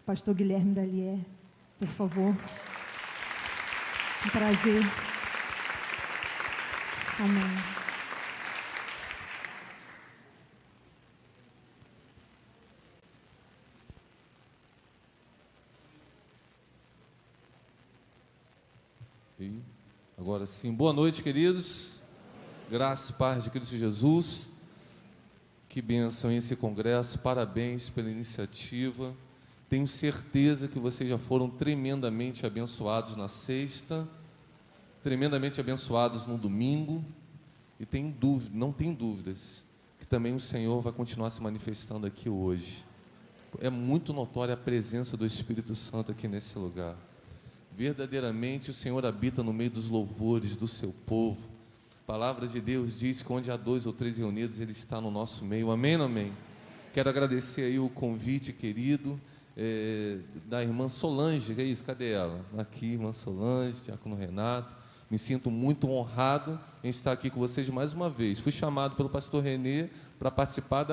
Pastor Guilherme Dallier, por favor. Um prazer. Amém. Agora sim, boa noite, queridos. Graça e paz de Cristo Jesus. Que bênção esse congresso, parabéns pela iniciativa. Tenho certeza que vocês já foram tremendamente abençoados na sexta, tremendamente abençoados no domingo, e não tem dúvidas que também o Senhor vai continuar se manifestando aqui hoje. É muito notória a presença do Espírito Santo aqui nesse lugar. Verdadeiramente o Senhor habita no meio dos louvores do seu povo. A palavra de Deus diz que onde há 2 ou 3 reunidos, Ele está no nosso meio. Amém, amém? Quero agradecer aí o convite querido da irmã Solange. Que é isso? Cadê ela? Aqui, irmã Solange, diácono Renato. Me sinto muito honrado em estar aqui com vocês mais uma vez. Fui chamado pelo pastor Renê para participar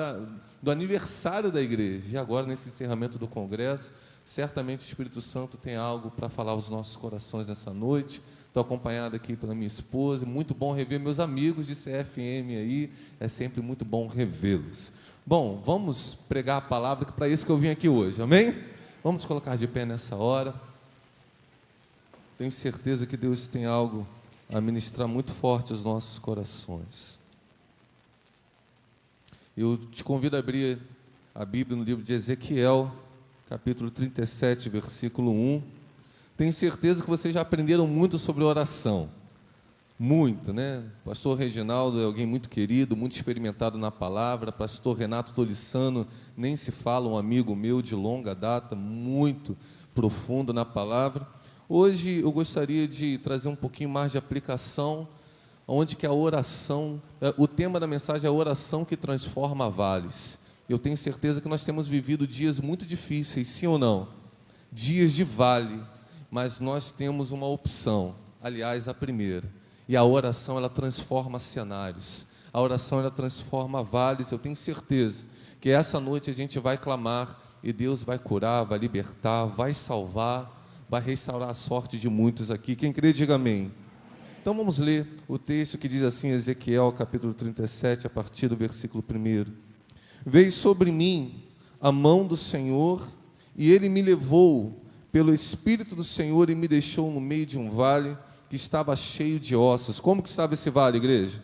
do aniversário da igreja. E agora, nesse encerramento do congresso, certamente o Espírito Santo tem algo para falar aos nossos corações nessa noite. Estou acompanhado aqui pela minha esposa. Muito bom rever meus amigos de CFM aí. É sempre muito bom revê-los. Bom, vamos pregar a palavra, que para isso que eu vim aqui hoje, amém? Vamos colocar de pé nessa hora. Tenho certeza que Deus tem algo a ministrar muito forte aos nossos corações. Eu te convido a abrir a Bíblia no livro de Ezequiel, capítulo 37, versículo 1. Tenho certeza que vocês já aprenderam muito sobre oração. Muito, né? Pastor Reginaldo é alguém muito querido, muito experimentado na palavra. Pastor Renato Tolissano, nem se fala, um amigo meu de longa data, muito profundo na palavra. Hoje eu gostaria de trazer um pouquinho mais de aplicação, onde que a oração, o tema da mensagem é a oração que transforma vales. Eu tenho certeza que nós temos vivido dias muito difíceis, sim ou não? Dias de vale, mas nós temos uma opção, aliás, a primeira. E a oração, ela transforma cenários. A oração, ela transforma vales. Eu tenho certeza que essa noite a gente vai clamar e Deus vai curar, vai libertar, vai salvar, vai restaurar a sorte de muitos aqui. Quem crê, diga amém. Então vamos ler o texto que diz assim, Ezequiel, capítulo 37, a partir do versículo 1. Veio sobre mim a mão do Senhor, e Ele me levou pelo Espírito do Senhor e me deixou no meio de um vale que estava cheio de ossos. Como que estava esse vale, igreja?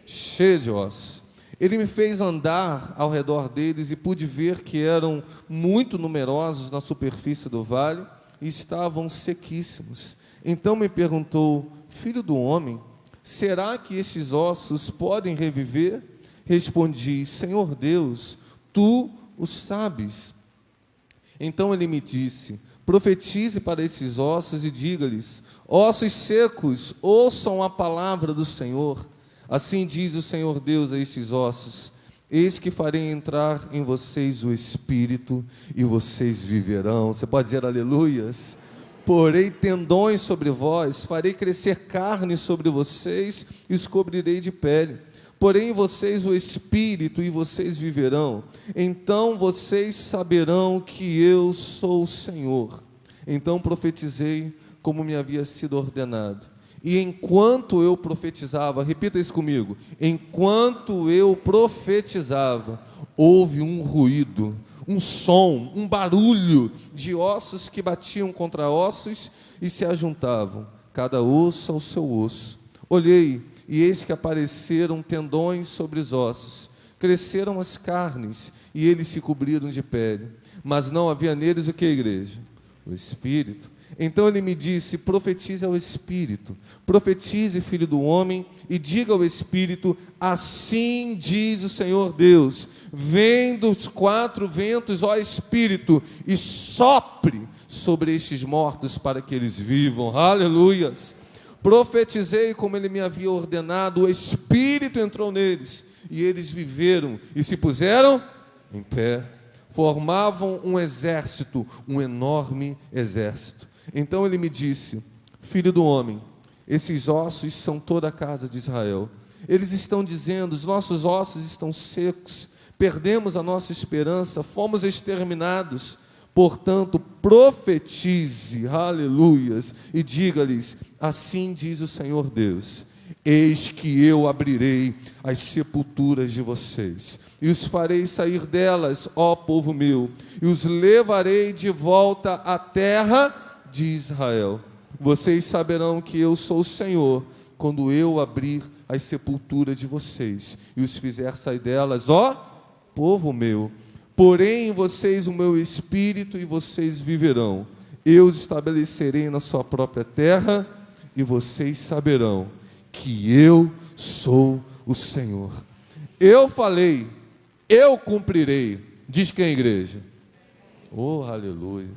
Cheio de ossos. Ele me fez andar ao redor deles e pude ver que eram muito numerosos na superfície do vale e estavam sequíssimos. Então me perguntou: filho do homem, será que estes ossos podem reviver? Respondi: Senhor Deus, tu o sabes. Então ele me disse: profetize para esses ossos e diga-lhes: ossos secos, ouçam a palavra do Senhor. Assim diz o Senhor Deus a estes ossos: eis que farei entrar em vocês o Espírito e vocês viverão. Você pode dizer aleluias? Porei tendões sobre vós, farei crescer carne sobre vocês e os cobrirei de pele. Porém em vocês o Espírito e vocês viverão. Então vocês saberão que eu sou o Senhor. Então profetizei como me havia sido ordenado. E enquanto eu profetizava, repita isso comigo, enquanto eu profetizava, houve um ruído, um som, um barulho de ossos que batiam contra ossos e se ajuntavam, cada osso ao seu osso. Olhei, e eis que apareceram tendões sobre os ossos, cresceram as carnes, e eles se cobriram de pele, mas não havia neles o que, igreja? O Espírito. Então ele me disse: profetize ao Espírito, profetize, filho do homem, e diga ao Espírito: assim diz o Senhor Deus, vem dos 4 ventos, ó Espírito, e sopre sobre estes mortos para que eles vivam. Aleluias. Profetizei como ele me havia ordenado, o Espírito entrou neles, e eles viveram e se puseram em pé. Formavam um exército, um enorme exército. Então ele me disse: filho do homem, esses ossos são toda a casa de Israel. Eles estão dizendo: os nossos ossos estão secos, perdemos a nossa esperança, fomos exterminados. Portanto, profetize, aleluias, e diga-lhes: assim diz o Senhor Deus, eis que eu abrirei as sepulturas de vocês, e os farei sair delas, ó povo meu, e os levarei de volta à terra de Israel. Vocês saberão que eu sou o Senhor, quando eu abrir as sepulturas de vocês, e os fizer sair delas, ó povo meu. Porém em vocês o meu espírito, e vocês viverão. Eu os estabelecerei na sua própria terra, e vocês saberão que eu sou o Senhor. Eu falei, eu cumprirei. Diz quem, igreja? Oh, aleluia.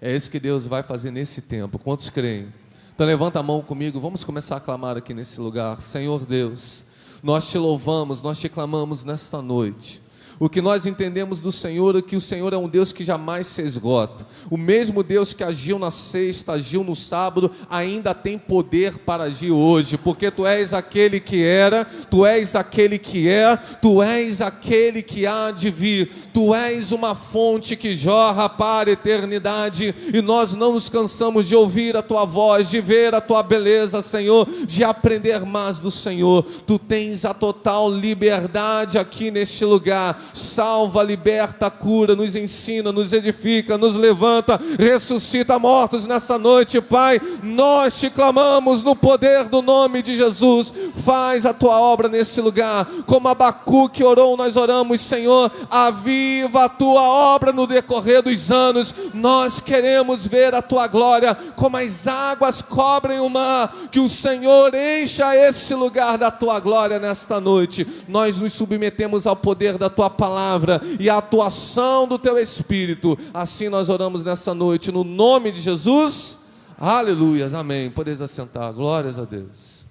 É isso que Deus vai fazer nesse tempo. Quantos creem? Então levanta a mão comigo, vamos começar a clamar aqui nesse lugar. Senhor Deus, nós te louvamos, nós te clamamos nesta noite. O que nós entendemos do Senhor é que o Senhor é um Deus que jamais se esgota. O mesmo Deus que agiu na sexta, agiu no sábado, ainda tem poder para agir hoje, porque Tu és aquele que era, Tu és aquele que é, Tu és aquele que há de vir. Tu és uma fonte que jorra para a eternidade, e nós não nos cansamos de ouvir a Tua voz, de ver a Tua beleza, Senhor, de aprender mais do Senhor. Tu tens a total liberdade aqui neste lugar. Salva, liberta, cura, nos ensina, nos edifica, nos levanta, ressuscita mortos nessa noite, Pai. Nós te clamamos no poder do nome de Jesus. Faz a tua obra nesse lugar, como Abacuque orou, nós oramos, Senhor, aviva a tua obra no decorrer dos anos. Nós queremos ver a tua glória, como as águas cobrem o mar, que o Senhor encha esse lugar da tua glória nesta noite. Nós nos submetemos ao poder da tua palavra e à atuação do teu Espírito. Assim nós oramos nessa noite, no nome de Jesus. Aleluias, amém. Podeis assentar. Glórias a Deus.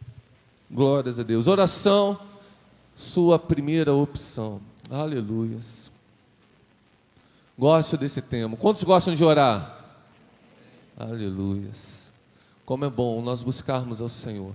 Glórias a Deus. Oração, sua primeira opção. Aleluias. Gosto desse tema. Quantos gostam de orar? Aleluias. Como é bom nós buscarmos ao Senhor.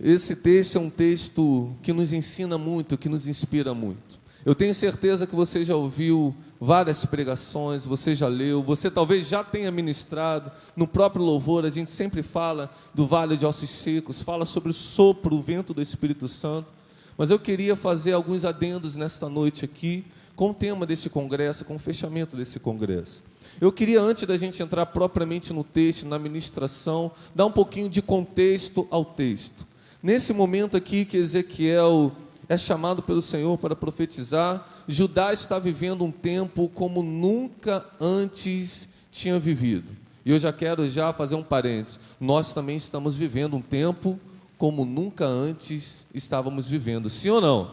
Esse texto é um texto que nos ensina muito, que nos inspira muito. Eu tenho certeza que você já ouviu várias pregações, você já leu, você talvez já tenha ministrado. No próprio louvor a gente sempre fala do vale de ossos secos, fala sobre o sopro, o vento do Espírito Santo. Mas eu queria fazer alguns adendos nesta noite aqui, com o tema deste congresso, com o fechamento desse congresso. Eu queria, antes da gente entrar propriamente no texto, na ministração, dar um pouquinho de contexto ao texto. Nesse momento aqui que Ezequiel é chamado pelo Senhor para profetizar, Judá está vivendo um tempo como nunca antes tinha vivido. E eu já quero fazer um parênteses. Nós também estamos vivendo um tempo como nunca antes estávamos vivendo. Sim ou não?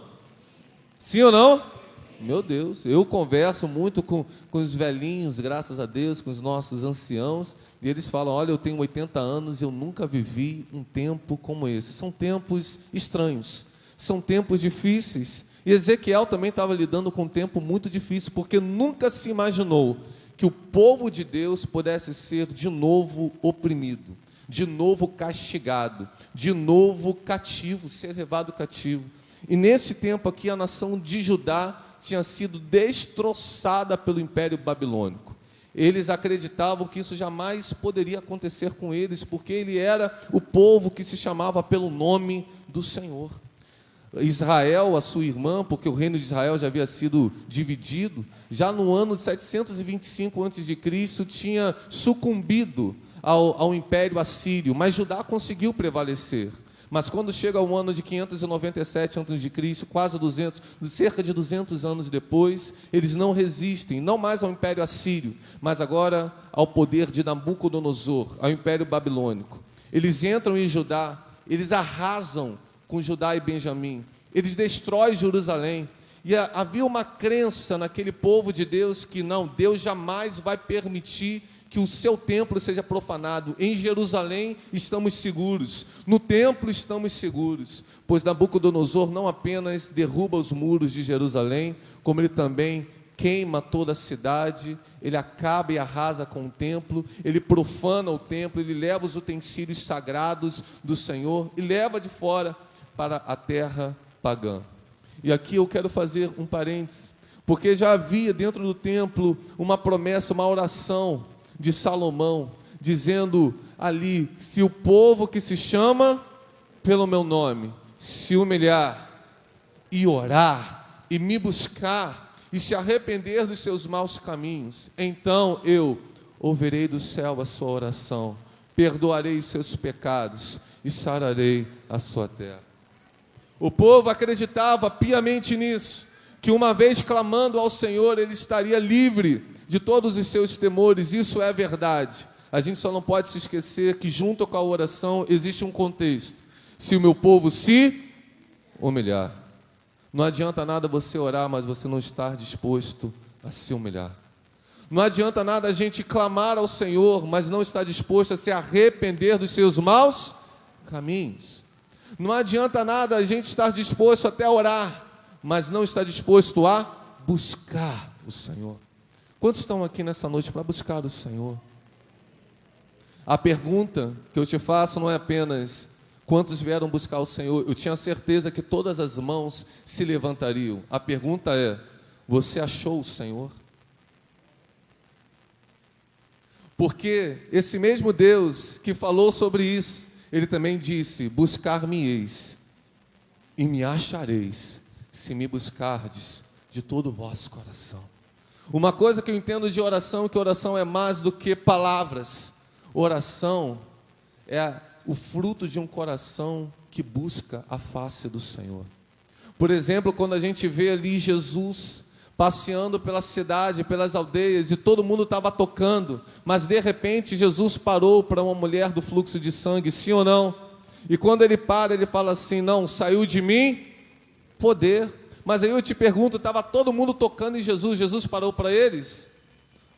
Sim ou não? Meu Deus, eu converso muito com os velhinhos, graças a Deus, com os nossos anciãos, e eles falam, olha, eu tenho 80 anos e eu nunca vivi um tempo como esse. São tempos estranhos, são tempos difíceis, e Ezequiel também estava lidando com um tempo muito difícil, porque nunca se imaginou que o povo de Deus pudesse ser de novo oprimido, de novo castigado, de novo cativo, ser levado cativo. E nesse tempo aqui a nação de Judá tinha sido destroçada pelo Império Babilônico. Eles acreditavam que isso jamais poderia acontecer com eles, porque ele era o povo que se chamava pelo nome do Senhor. Israel, a sua irmã, porque o reino de Israel já havia sido dividido, já no ano de 725 a.C., tinha sucumbido ao Império Assírio, mas Judá conseguiu prevalecer. Mas quando chega ao ano de 597 a.C., cerca de 200 anos depois, eles não resistem, não mais ao Império Assírio, mas agora ao poder de Nabucodonosor, ao Império Babilônico. Eles entram em Judá, eles arrasam com Judá e Benjamim, eles destroem Jerusalém, e havia uma crença naquele povo de Deus que não, Deus jamais vai permitir que o seu templo seja profanado. Em Jerusalém estamos seguros, no templo estamos seguros, pois Nabucodonosor não apenas derruba os muros de Jerusalém, como ele também queima toda a cidade, ele acaba e arrasa com o templo, ele profana o templo, ele leva os utensílios sagrados do Senhor e leva de fora para a terra pagã. E aqui eu quero fazer um parênteses, Porque já havia dentro do templo uma promessa, uma oração de Salomão, dizendo ali: se o povo que se chama pelo meu nome se humilhar e orar e me buscar e se arrepender dos seus maus caminhos, então eu ouvirei do céu a sua oração, perdoarei os seus pecados e sararei a sua terra. O povo acreditava piamente nisso, que uma vez clamando ao Senhor, ele estaria livre de todos os seus temores. Isso é verdade. A gente só não pode se esquecer que junto com a oração existe um contexto. Se o meu povo se humilhar. Não adianta nada você orar, mas você não estar disposto a se humilhar. Não adianta nada a gente clamar ao Senhor, mas não estar disposto a se arrepender dos seus maus caminhos. Não adianta nada a gente estar disposto até a orar, mas não estar disposto a buscar o Senhor. Quantos estão aqui nessa noite para buscar o Senhor? A pergunta que eu te faço não é apenas quantos vieram buscar o Senhor. Eu tinha certeza que todas as mãos se levantariam. A pergunta é: você achou o Senhor? Porque esse mesmo Deus que falou sobre isso, Ele também disse: buscar-me-eis e me achareis, se me buscardes de todo o vosso coração. Uma coisa que eu entendo de oração, que oração é mais do que palavras. Oração é o fruto de um coração que busca a face do Senhor. Por exemplo, quando a gente vê ali Jesus passeando pela cidade, pelas aldeias, e todo mundo estava tocando, mas de repente Jesus parou para uma mulher do fluxo de sangue, sim ou não? E quando ele para, ele fala assim: não, saiu de mim poder. Mas aí eu te pergunto, estava todo mundo tocando em Jesus, Jesus parou para eles?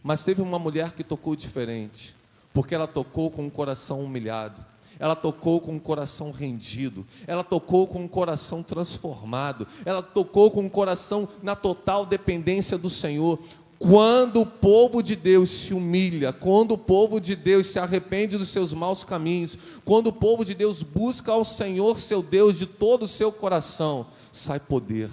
Mas teve uma mulher que tocou diferente, porque ela tocou com um coração humilhado, ela tocou com um coração rendido, ela tocou com um coração transformado, ela tocou com um coração na total dependência do Senhor. Quando o povo de Deus se humilha, quando o povo de Deus se arrepende dos seus maus caminhos, quando o povo de Deus busca ao Senhor seu Deus de todo o seu coração, sai poder,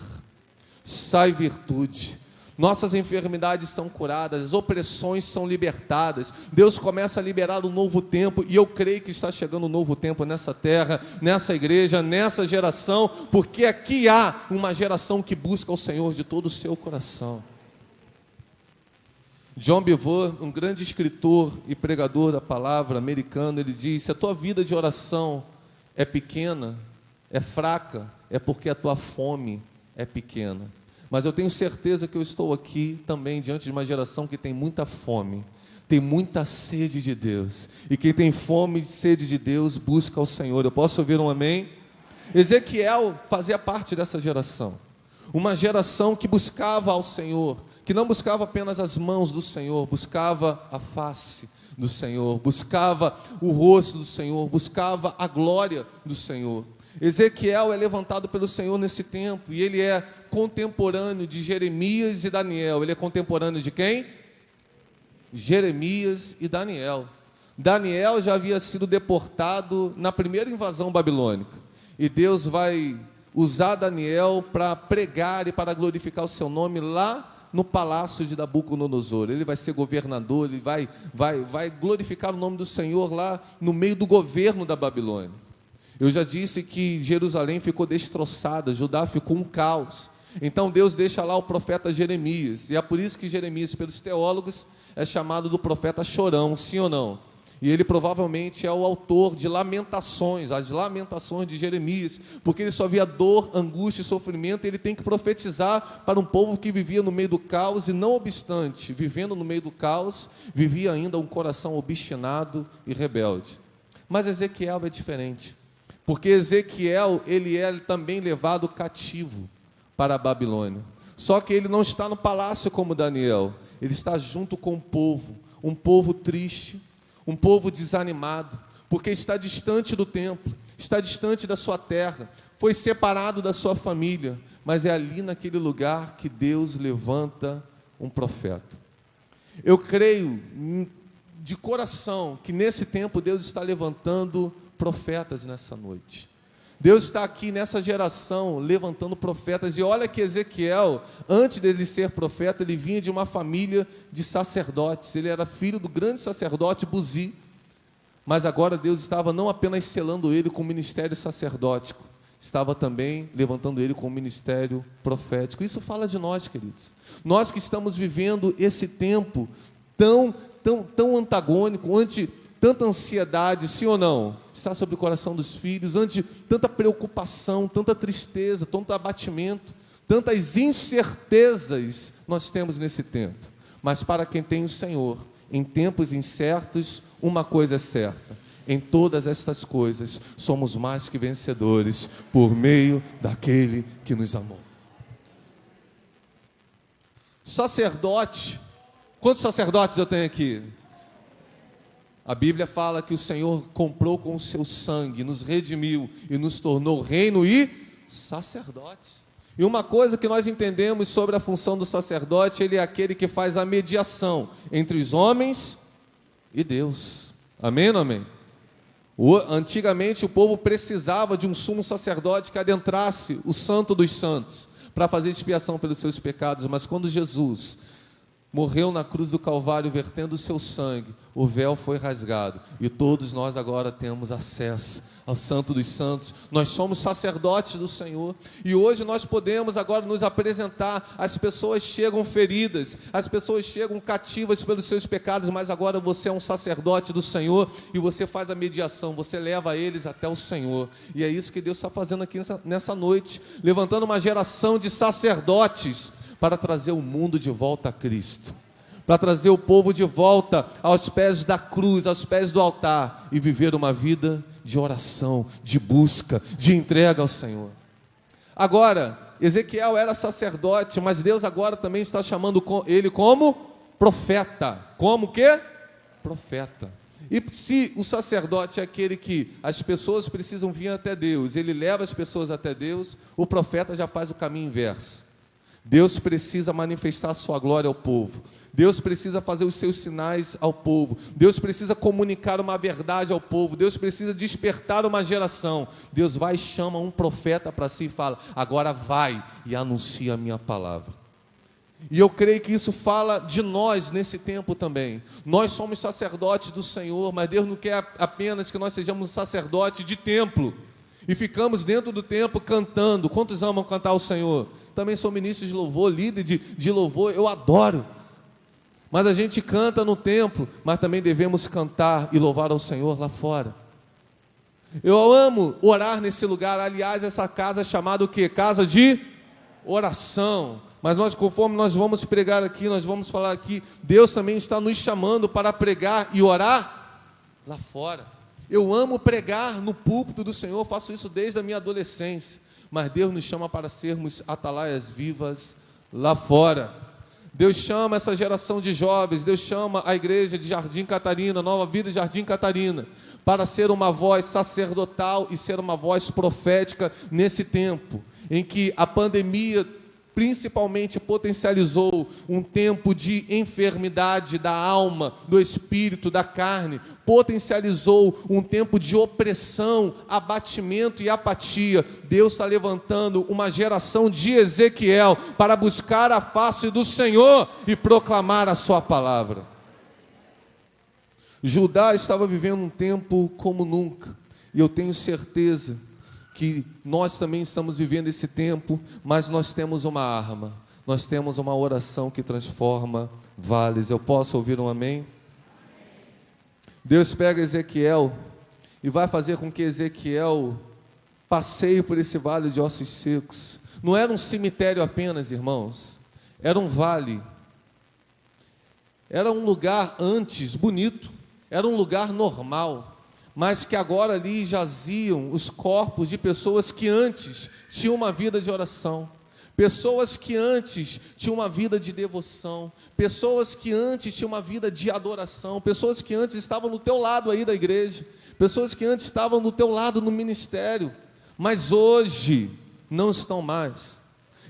sai virtude, nossas enfermidades são curadas, as opressões são libertadas, Deus começa a liberar um novo tempo, e eu creio que está chegando um novo tempo nessa terra, nessa igreja, nessa geração, porque aqui há uma geração que busca o Senhor de todo o seu coração. John Bevere, um grande escritor e pregador da palavra americano, ele diz: se a tua vida de oração é pequena, é fraca, é porque a tua fome é pequena. Mas eu tenho certeza que eu estou aqui também diante de uma geração que tem muita fome, tem muita sede de Deus, e quem tem fome e sede de Deus busca o Senhor. Eu posso ouvir um amém? Ezequiel fazia parte dessa geração, uma geração que buscava ao Senhor, que não buscava apenas as mãos do Senhor, buscava a face do Senhor, buscava o rosto do Senhor, buscava a glória do Senhor. Ezequiel é levantado pelo Senhor nesse tempo, e ele é contemporâneo de Jeremias e Daniel. Ele é contemporâneo de quem? Jeremias e Daniel. Daniel já havia sido deportado na primeira invasão babilônica, e Deus vai usar Daniel para pregar e para glorificar o seu nome lá no palácio de Nabucodonosor. Ele vai ser governador, ele vai glorificar o nome do Senhor lá no meio do governo da Babilônia. Eu já disse que Jerusalém ficou destroçada, Judá ficou um caos. Então Deus deixa lá o profeta Jeremias, e é por isso que Jeremias, pelos teólogos, é chamado do profeta chorão, sim ou não? E ele provavelmente é o autor de Lamentações, as Lamentações de Jeremias, porque ele só via dor, angústia e sofrimento, e ele tem que profetizar para um povo que vivia no meio do caos, e não obstante, vivendo no meio do caos, vivia ainda um coração obstinado e rebelde. Mas Ezequiel é diferente, porque Ezequiel, ele é também levado cativo para a Babilônia, só que ele não está no palácio como Daniel, ele está junto com um povo triste, um povo desanimado, porque está distante do templo, está distante da sua terra, foi separado da sua família, mas é ali naquele lugar que Deus levanta um profeta. Eu creio de coração que nesse tempo Deus está levantando profetas nessa noite, Deus está aqui nessa geração levantando profetas, e olha que Ezequiel, antes dele ser profeta, ele vinha de uma família de sacerdotes, ele era filho do grande sacerdote Buzi, mas agora Deus estava não apenas selando ele com o ministério sacerdótico, estava também levantando ele com o ministério profético. Isso fala de nós, queridos, nós que estamos vivendo esse tempo tão antagônico, ante tanta ansiedade, sim ou não, está sobre o coração dos filhos, ante tanta preocupação, tanta tristeza, tanto abatimento, tantas incertezas nós temos nesse tempo. Mas para quem tem o Senhor, em tempos incertos, uma coisa é certa: em todas estas coisas somos mais que vencedores por meio daquele que nos amou. Sacerdote, quantos sacerdotes eu tenho aqui? A Bíblia fala que o Senhor comprou com o seu sangue, nos redimiu e nos tornou reino e sacerdotes. E uma coisa que nós entendemos sobre a função do sacerdote, ele é aquele que faz a mediação entre os homens e Deus. Amém ou não amém? Antigamente o povo precisava de um sumo sacerdote que adentrasse o santo dos santos para fazer expiação pelos seus pecados, mas quando Jesus morreu na cruz do Calvário, vertendo o seu sangue, o véu foi rasgado, e todos nós agora temos acesso ao Santo dos Santos. Nós somos sacerdotes do Senhor, e hoje nós podemos agora nos apresentar. As pessoas chegam feridas, as pessoas chegam cativas pelos seus pecados, mas agora você é um sacerdote do Senhor, e você faz a mediação, você leva eles até o Senhor, e é isso que Deus está fazendo aqui nessa noite, levantando uma geração de sacerdotes, para trazer o mundo de volta a Cristo, para trazer o povo de volta aos pés da cruz, aos pés do altar, e viver uma vida de oração, de busca, de entrega ao Senhor. Agora, Ezequiel era sacerdote, mas Deus agora também está chamando ele como profeta. Como que? Profeta. E se o sacerdote é aquele que as pessoas precisam vir até Deus, ele leva as pessoas até Deus, o profeta já faz o caminho inverso. Deus precisa manifestar a sua glória ao povo, Deus precisa fazer os seus sinais ao povo, Deus precisa comunicar uma verdade ao povo, Deus precisa despertar uma geração. Deus vai e chama um profeta para si e fala: agora vai e anuncia a minha palavra. E eu creio que isso fala de nós nesse tempo também. Nós somos sacerdotes do Senhor, mas Deus não quer apenas que nós sejamos sacerdotes de templo e ficamos dentro do templo cantando. Quantos amam cantar ao Senhor? Também sou ministro de louvor, líder de louvor, eu adoro. Mas a gente canta no templo, mas também devemos cantar e louvar ao Senhor lá fora. Eu amo orar nesse lugar. Aliás, essa casa é chamada o quê? Casa de oração. Mas nós, conforme nós vamos pregar aqui, nós vamos falar aqui, Deus também está nos chamando para pregar e orar lá fora. Eu amo pregar no púlpito do Senhor, faço isso desde a minha adolescência. Mas Deus nos chama para sermos atalaias vivas lá fora. Deus chama essa geração de jovens, Deus chama a igreja de Jardim Catarina, Nova Vida Jardim Catarina, para ser uma voz sacerdotal e ser uma voz profética nesse tempo, em que a pandemia principalmente potencializou um tempo de enfermidade da alma, do espírito, da carne, potencializou um tempo de opressão, abatimento e apatia. Deus está levantando uma geração de Ezequiel para buscar a face do Senhor e proclamar a sua palavra. Judá estava vivendo um tempo como nunca, e eu tenho certeza que nós também estamos vivendo esse tempo, mas nós temos uma arma, nós temos uma oração que transforma vales. Eu posso ouvir um amém? Deus pega Ezequiel e vai fazer com que Ezequiel passeie por esse vale de ossos secos. Não era um cemitério apenas, irmãos, era um vale, era um lugar antes bonito, era um lugar normal, mas que agora ali jaziam os corpos de pessoas que antes tinham uma vida de oração, pessoas que antes tinham uma vida de devoção, pessoas que antes tinham uma vida de adoração, pessoas que antes estavam no teu lado aí da igreja, pessoas que antes estavam no teu lado no ministério, mas hoje não estão mais,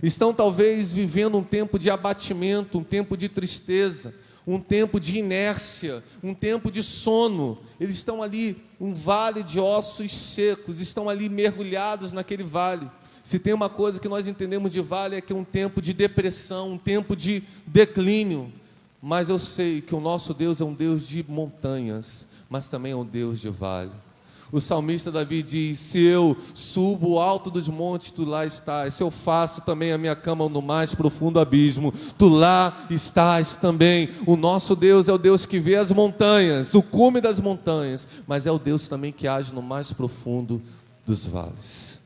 estão talvez vivendo um tempo de abatimento, um tempo de tristeza, um tempo de inércia, um tempo de sono. Eles estão ali, um vale de ossos secos, estão ali mergulhados naquele vale. Se tem uma coisa que nós entendemos de vale, é que é um tempo de depressão, um tempo de declínio. Mas eu sei que o nosso Deus é um Deus de montanhas, mas também é um Deus de vale. O salmista Davi diz: se eu subo o alto dos montes, tu lá estás. Se eu faço também a minha cama no mais profundo abismo, tu lá estás também. O nosso Deus é o Deus que vê as montanhas, o cume das montanhas, mas é o Deus também que age no mais profundo dos vales.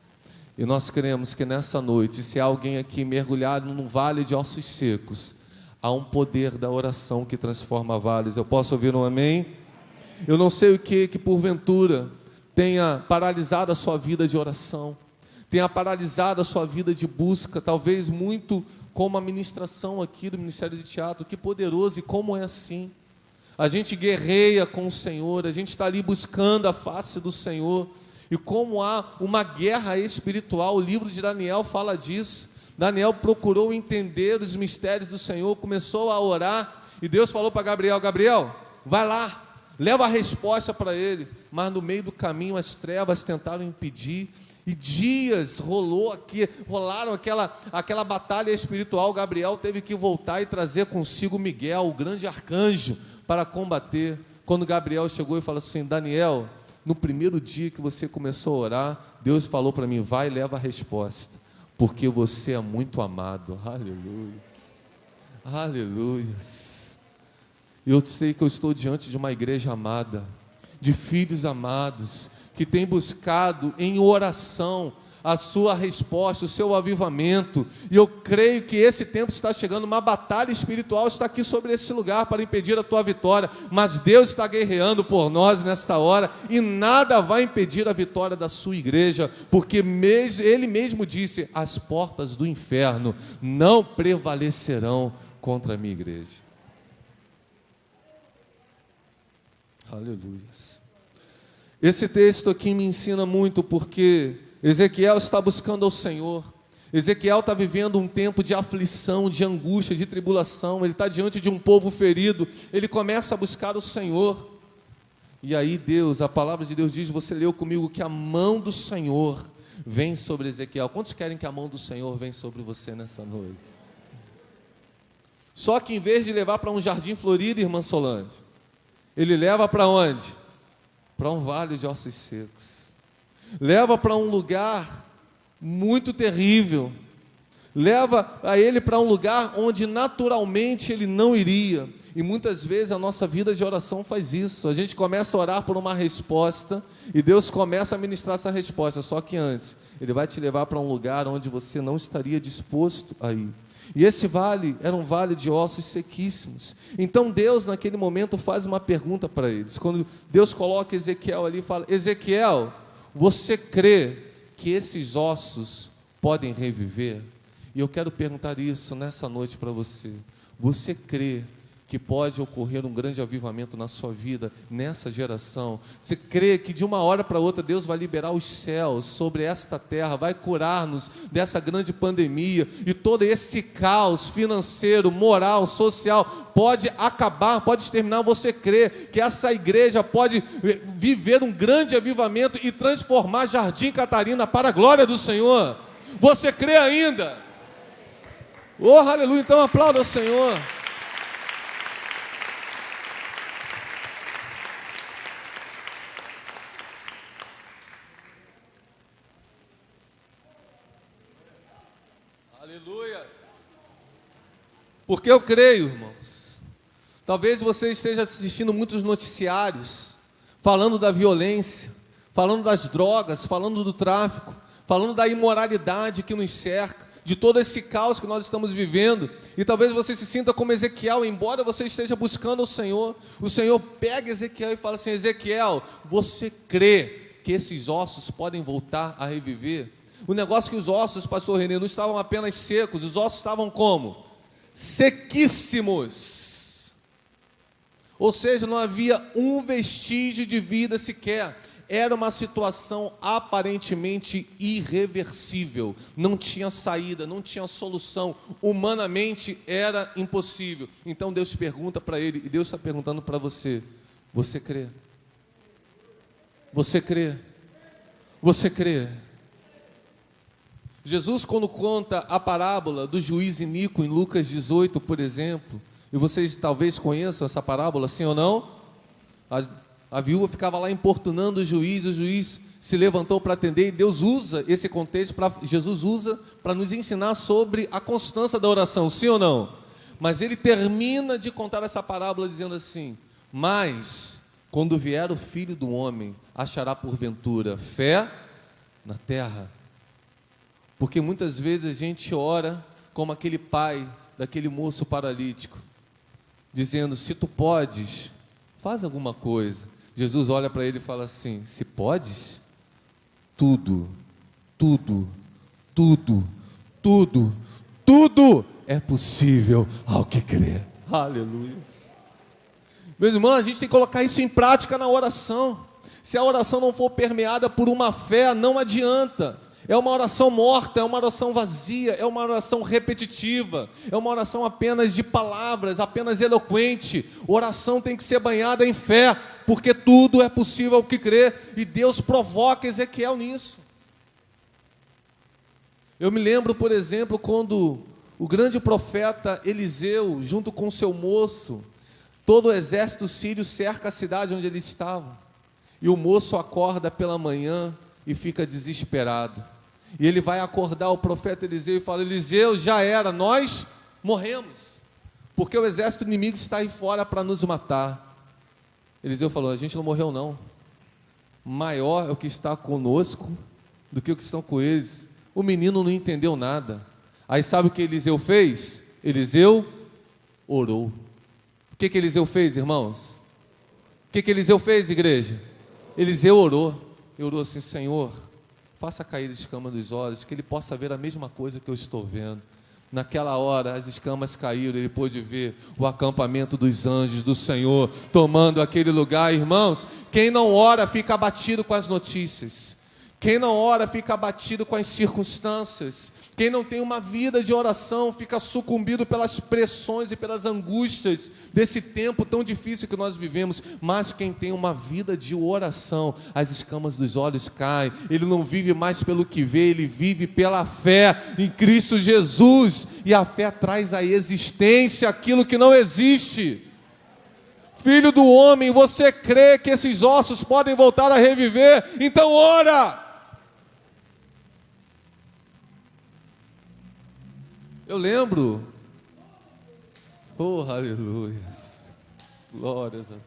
E nós queremos que nessa noite, se há alguém aqui mergulhado num vale de ossos secos, há um poder da oração que transforma vales. Eu posso ouvir um amém? Eu não sei o que porventura tenha paralisado a sua vida de oração, tenha paralisado a sua vida de busca, talvez muito como a ministração aqui do Ministério de Teatro. Que poderoso, e como é assim. A gente guerreia com o Senhor, a gente está ali buscando a face do Senhor, e como há uma guerra espiritual. O livro de Daniel fala disso. Daniel procurou entender os mistérios do Senhor, começou a orar, e Deus falou para Gabriel: Gabriel, vai lá, leva a resposta para ele. Mas no meio do caminho as trevas tentaram impedir, e dias rolaram aquela batalha espiritual. Gabriel teve que voltar e trazer consigo Miguel, o grande arcanjo, para combater. Quando Gabriel chegou e falou assim: Daniel, no primeiro dia que você começou a orar, Deus falou para mim: vai e leva a resposta, porque você é muito amado. Aleluias, aleluias. Eu sei que eu estou diante de uma igreja amada, de filhos amados, que tem buscado em oração a sua resposta, o seu avivamento. E eu creio que esse tempo está chegando. Uma batalha espiritual está aqui sobre esse lugar para impedir a tua vitória, mas Deus está guerreando por nós nesta hora, e nada vai impedir a vitória da sua igreja, porque Ele mesmo disse: as portas do inferno não prevalecerão contra a minha igreja. Aleluia. Esse texto aqui me ensina muito, porque Ezequiel está buscando ao Senhor. Ezequiel está vivendo um tempo de aflição, de angústia, de tribulação. Ele está diante de um povo ferido. Ele começa a buscar o Senhor. E aí Deus, a palavra de Deus diz, você leu comigo, que a mão do Senhor vem sobre Ezequiel. Quantos querem que a mão do Senhor venha sobre você nessa noite? Só que em vez de levar para um jardim florido, irmã Solange, Ele leva para onde? Para um vale de ossos secos. Leva para um lugar muito terrível. Leva a ele para um lugar onde naturalmente ele não iria. E muitas vezes a nossa vida de oração faz isso. A gente começa a orar por uma resposta, e Deus começa a ministrar essa resposta. Só que antes, Ele vai te levar para um lugar onde você não estaria disposto a ir. E esse vale era um vale de ossos sequíssimos. Então Deus naquele momento faz uma pergunta para eles. Quando Deus coloca Ezequiel ali, fala: Ezequiel, você crê que esses ossos podem reviver? E eu quero perguntar isso nessa noite para você. Você crê que pode ocorrer um grande avivamento na sua vida, nessa geração? Você crê que de uma hora para outra Deus vai liberar os céus sobre esta terra, vai curar-nos dessa grande pandemia, e todo esse caos financeiro, moral, social pode acabar, pode terminar? Você crê que essa igreja pode viver um grande avivamento e transformar Jardim Catarina para a glória do Senhor? Você crê ainda? Oh, aleluia! Então aplauda o Senhor. Aleluia! Porque eu creio, irmãos. Talvez você esteja assistindo muitos noticiários falando da violência, falando das drogas, falando do tráfico, falando da imoralidade que nos cerca, de todo esse caos que nós estamos vivendo. E talvez você se sinta como Ezequiel, embora você esteja buscando o Senhor pega Ezequiel e fala assim: Ezequiel, você crê que esses ossos podem voltar a reviver? O negócio é que os ossos, pastor Renê, não estavam apenas secos, os ossos estavam como? Sequíssimos. Ou seja, não havia um vestígio de vida sequer. Era uma situação aparentemente irreversível, não tinha saída, não tinha solução, humanamente era impossível. Então Deus pergunta para ele, e Deus está perguntando para você: você crê? Você crê? Você crê? Jesus, quando conta a parábola do juiz iníquo em Lucas 18, por exemplo, e vocês talvez conheçam essa parábola, sim ou não? A viúva ficava lá importunando o juiz se levantou para atender, e Deus usa esse contexto, Jesus usa para nos ensinar sobre a constância da oração, sim ou não? Mas ele termina de contar essa parábola dizendo assim: mas, quando vier o Filho do Homem, achará porventura fé na terra? Porque muitas vezes a gente ora como aquele pai daquele moço paralítico, dizendo: se tu podes, faz alguma coisa. Jesus olha para ele e fala assim: se podes, tudo é possível ao que crê. Aleluia. Meus irmãos, a gente tem que colocar isso em prática na oração. Se a oração não for permeada por uma fé, não adianta. É uma oração morta, é uma oração vazia, é uma oração repetitiva, é uma oração apenas de palavras, apenas eloquente. Oração tem que ser banhada em fé, porque tudo é possível ao que crê, e Deus provoca Ezequiel nisso. Eu me lembro, por exemplo, quando o grande profeta Eliseu, junto com seu moço, todo o exército sírio cerca a cidade onde ele estava, e o moço acorda pela manhã e fica desesperado. E ele vai acordar o profeta Eliseu e fala: Eliseu, já era, nós morremos, porque o exército inimigo está aí fora para nos matar. Eliseu falou: a gente não morreu não, maior é o que está conosco do que o que estão com eles. O menino não entendeu nada. Aí sabe o que Eliseu fez? Eliseu orou. O que Eliseu fez, irmãos? O que Eliseu fez, igreja? Eliseu orou. Ele orou assim: Senhor, faça cair as escamas dos olhos, que ele possa ver a mesma coisa que eu estou vendo. Naquela hora as escamas caíram, ele pôde ver o acampamento dos anjos do Senhor tomando aquele lugar. Irmãos, quem não ora fica abatido com as notícias. Quem não ora fica abatido com as circunstâncias. Quem não tem uma vida de oração fica sucumbido pelas pressões e pelas angústias desse tempo tão difícil que nós vivemos. Mas quem tem uma vida de oração, as escamas dos olhos caem. Ele não vive mais pelo que vê, ele vive pela fé em Cristo Jesus. E a fé traz à existência aquilo que não existe. Filho do homem, você crê que esses ossos podem voltar a reviver? Então ora! Eu lembro, aleluia, glórias a Deus.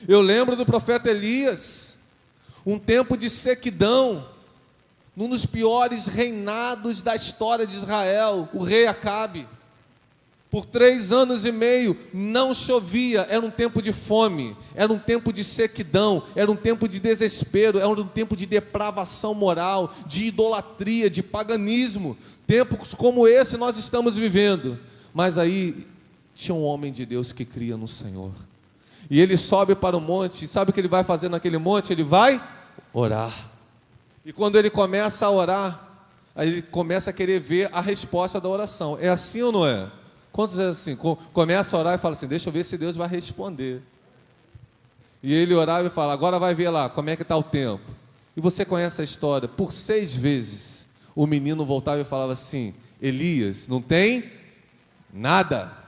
Eu lembro do profeta Elias, um tempo de sequidão, num dos piores reinados da história de Israel, o rei Acabe. Por 3 anos e meio não chovia, era um tempo de fome, era um tempo de sequidão, era um tempo de desespero, era um tempo de depravação moral, de idolatria, de paganismo. Tempos como esse nós estamos vivendo. Mas aí tinha um homem de Deus que cria no Senhor. E ele sobe para o monte, e sabe o que ele vai fazer naquele monte? Ele vai orar. E quando ele começa a orar, aí ele começa a querer ver a resposta da oração. É assim ou não é? Quantos é assim? Começa a orar e fala assim: deixa eu ver se Deus vai responder. E ele orava e fala: agora vai ver lá, como é que está o tempo. E você conhece a história. Por 6 vezes o menino voltava e falava assim: Elias, não tem nada.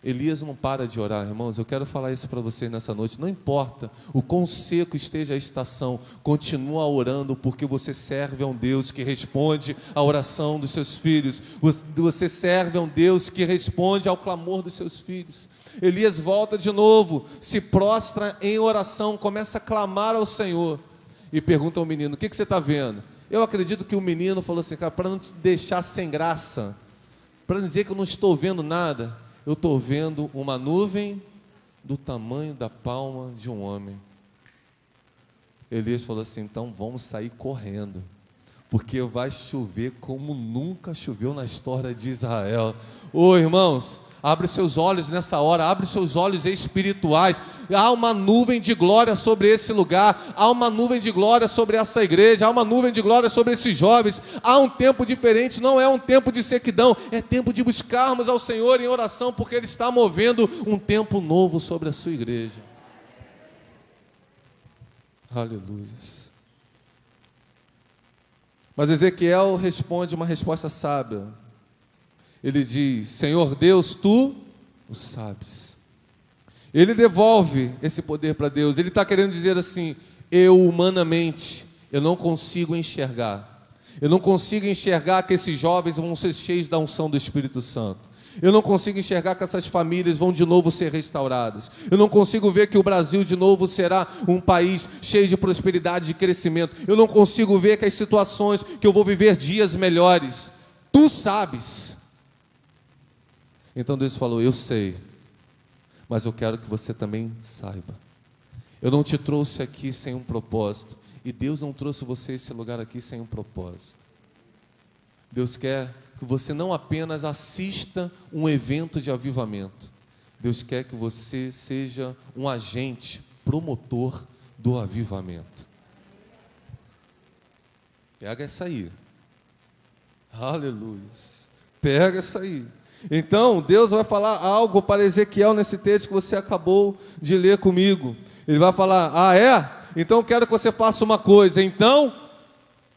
Elias não para de orar, irmãos. Eu quero falar isso para vocês nessa noite. Não importa o quão seco esteja a estação, continua orando, porque você serve a um Deus que responde à oração dos seus filhos. Você serve a um Deus que responde ao clamor dos seus filhos. Elias volta de novo, se prostra em oração, começa a clamar ao Senhor e pergunta ao menino: o que você está vendo? Eu acredito que o menino falou assim: cara, para não te deixar sem graça, para dizer que eu não estou vendo nada, eu estou vendo uma nuvem do tamanho da palma de um homem. Elias falou assim: então vamos sair correndo, porque vai chover como nunca choveu na história de Israel. Ô irmãos, abre seus olhos nessa hora, abre seus olhos espirituais. Há uma nuvem de glória sobre esse lugar, há uma nuvem de glória sobre essa igreja, há uma nuvem de glória sobre esses jovens. Há um tempo diferente, não é um tempo de sequidão, é tempo de buscarmos ao Senhor em oração, porque Ele está movendo um tempo novo sobre a sua igreja. Aleluia. Mas Ezequiel responde uma resposta sábia. Ele diz: Senhor Deus, Tu o sabes. Ele devolve esse poder para Deus. Ele está querendo dizer assim: eu humanamente, eu não consigo enxergar. Eu não consigo enxergar que esses jovens vão ser cheios da unção do Espírito Santo. Eu não consigo enxergar que essas famílias vão de novo ser restauradas. Eu não consigo ver que o Brasil de novo será um país cheio de prosperidade e de crescimento. Eu não consigo ver que as situações que eu vou viver dias melhores. Tu sabes. Então Deus falou: eu sei, mas eu quero que você também saiba. Eu não te trouxe aqui sem um propósito, e Deus não trouxe você a esse lugar aqui sem um propósito. Deus quer que você não apenas assista um evento de avivamento. Deus quer que você seja um agente promotor do avivamento. Pega essa aí. Aleluia. Pega essa aí. Então, Deus vai falar algo para Ezequiel nesse texto que você acabou de ler comigo. Ele vai falar: ah, é? Então eu quero que você faça uma coisa. Então,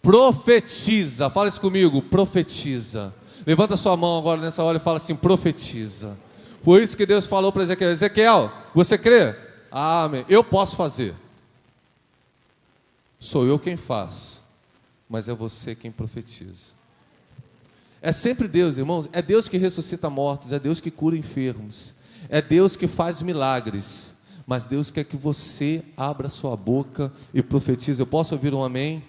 profetiza. Fala isso comigo, profetiza. Levanta sua mão agora nessa hora e fala assim: profetiza. Foi isso que Deus falou para Ezequiel: Ezequiel, você crê? Amém. Eu posso fazer. Sou eu quem faz, mas é você quem profetiza. É sempre Deus, irmãos. É Deus que ressuscita mortos, é Deus que cura enfermos, é Deus que faz milagres. Mas Deus quer que você abra sua boca e profetize. Eu posso ouvir um amém?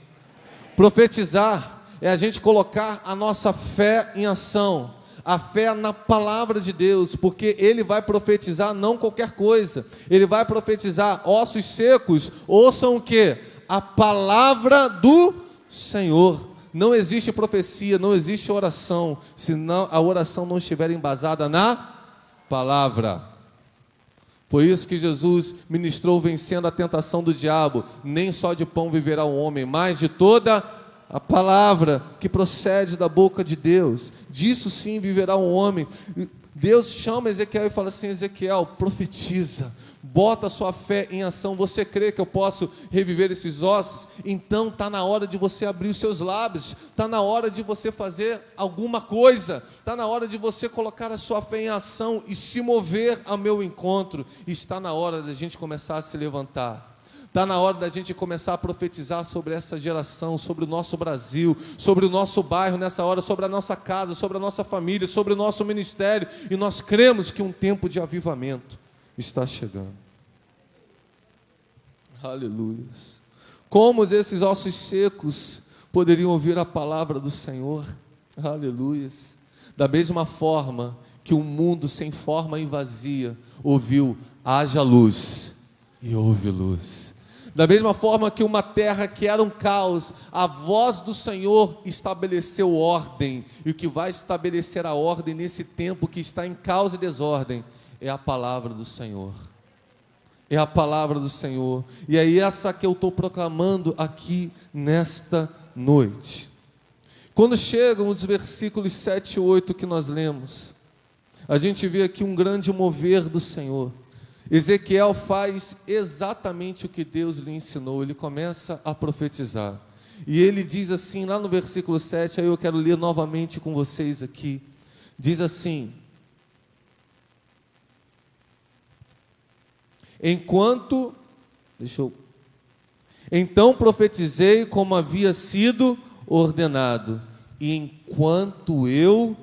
Profetizar é a gente colocar a nossa fé em ação, a fé na palavra de Deus, porque Ele vai profetizar não qualquer coisa. Ele vai profetizar: ossos secos, ouçam o quê? A palavra do Senhor. Não existe profecia, não existe oração, se a oração não estiver embasada na palavra. Foi isso que Jesus ministrou, vencendo a tentação do diabo. Nem só de pão viverá o homem, mas de toda a palavra que procede da boca de Deus. Disso sim viverá o homem. Deus chama Ezequiel e fala assim: Ezequiel, profetiza, bota a sua fé em ação. Você crê que eu posso reviver esses ossos? Então está na hora de você abrir os seus lábios, está na hora de você fazer alguma coisa, está na hora de você colocar a sua fé em ação e se mover ao meu encontro. Está na hora da gente começar a se levantar. Está na hora da gente começar a profetizar sobre essa geração, sobre o nosso Brasil, sobre o nosso bairro nessa hora, sobre a nossa casa, sobre a nossa família, sobre o nosso ministério. E nós cremos que um tempo de avivamento está chegando. Aleluia. Como esses ossos secos poderiam ouvir a palavra do Senhor? Aleluia. Da mesma forma que um mundo sem forma e vazia ouviu: haja luz, e houve luz. Da mesma forma que uma terra que era um caos, a voz do Senhor estabeleceu ordem. E o que vai estabelecer a ordem nesse tempo que está em caos e desordem é a palavra do Senhor. É a palavra do Senhor. E é essa que eu estou proclamando aqui nesta noite. Quando chegam os versículos 7 e 8 que nós lemos, a gente vê aqui um grande mover do Senhor. Ezequiel faz exatamente o que Deus lhe ensinou. Ele começa a profetizar. E ele diz assim, lá no versículo 7, aí eu quero ler novamente com vocês aqui. Diz assim: Então profetizei como havia sido ordenado, e enquanto eu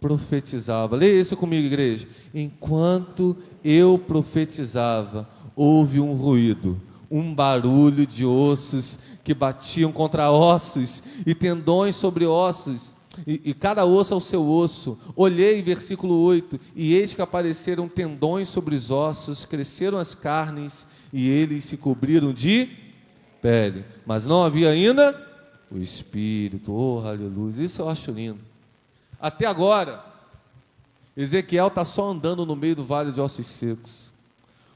profetizava, leia isso comigo, igreja. Enquanto eu profetizava, houve um ruído, um barulho de ossos que batiam contra ossos, e tendões sobre ossos, e cada osso ao seu osso. Olhei, versículo 8, e eis que apareceram tendões sobre os ossos, cresceram as carnes, e eles se cobriram de pele, mas não havia ainda o Espírito, oh, aleluia, isso eu acho lindo. Até agora, Ezequiel está só andando no meio do vale de ossos secos,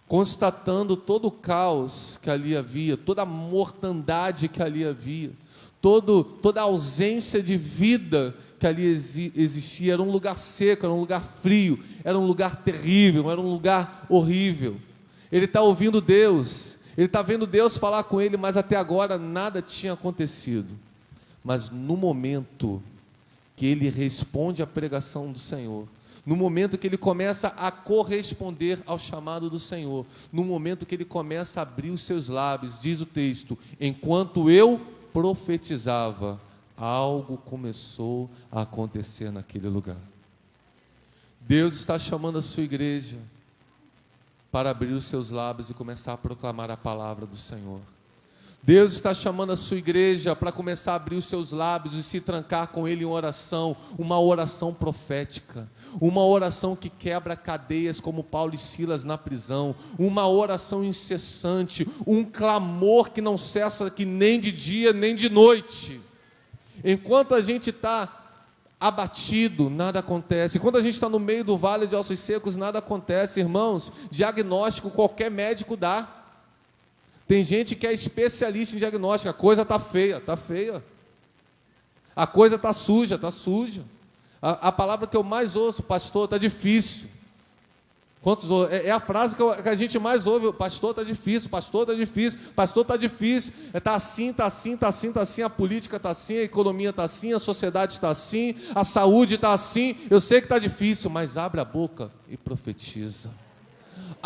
constatando todo o caos que ali havia, toda a mortandade que ali havia, toda a ausência de vida que ali existia. Era um lugar seco, era um lugar frio, era um lugar terrível, era um lugar horrível. Ele está ouvindo Deus, ele está vendo Deus falar com ele, mas até agora nada tinha acontecido. Mas no momento que ele responde à pregação do Senhor, no momento que ele começa a corresponder ao chamado do Senhor, no momento que ele começa a abrir os seus lábios, diz o texto: enquanto eu profetizava, algo começou a acontecer naquele lugar. Deus está chamando a sua igreja para abrir os seus lábios e começar a proclamar a palavra do Senhor. Deus está chamando a sua igreja para começar a abrir os seus lábios e se trancar com Ele em oração, uma oração profética, uma oração que quebra cadeias como Paulo e Silas na prisão, uma oração incessante, um clamor que não cessa que nem de dia nem de noite. Enquanto a gente está abatido, nada acontece. Enquanto a gente está no meio do vale de ossos secos, nada acontece, irmãos. Diagnóstico qualquer médico dá. Tem gente que é especialista em diagnóstico. A coisa está feia, está feia. A coisa está suja, está suja. A palavra que eu mais ouço: pastor, está difícil. Quantos é a frase que a gente mais ouve: pastor, está difícil, pastor, está difícil, pastor, está difícil. Está assim, está assim, está assim, está assim. A política está assim, a economia está assim, a sociedade está assim, a saúde está assim. Eu sei que está difícil, mas abre a boca e profetiza.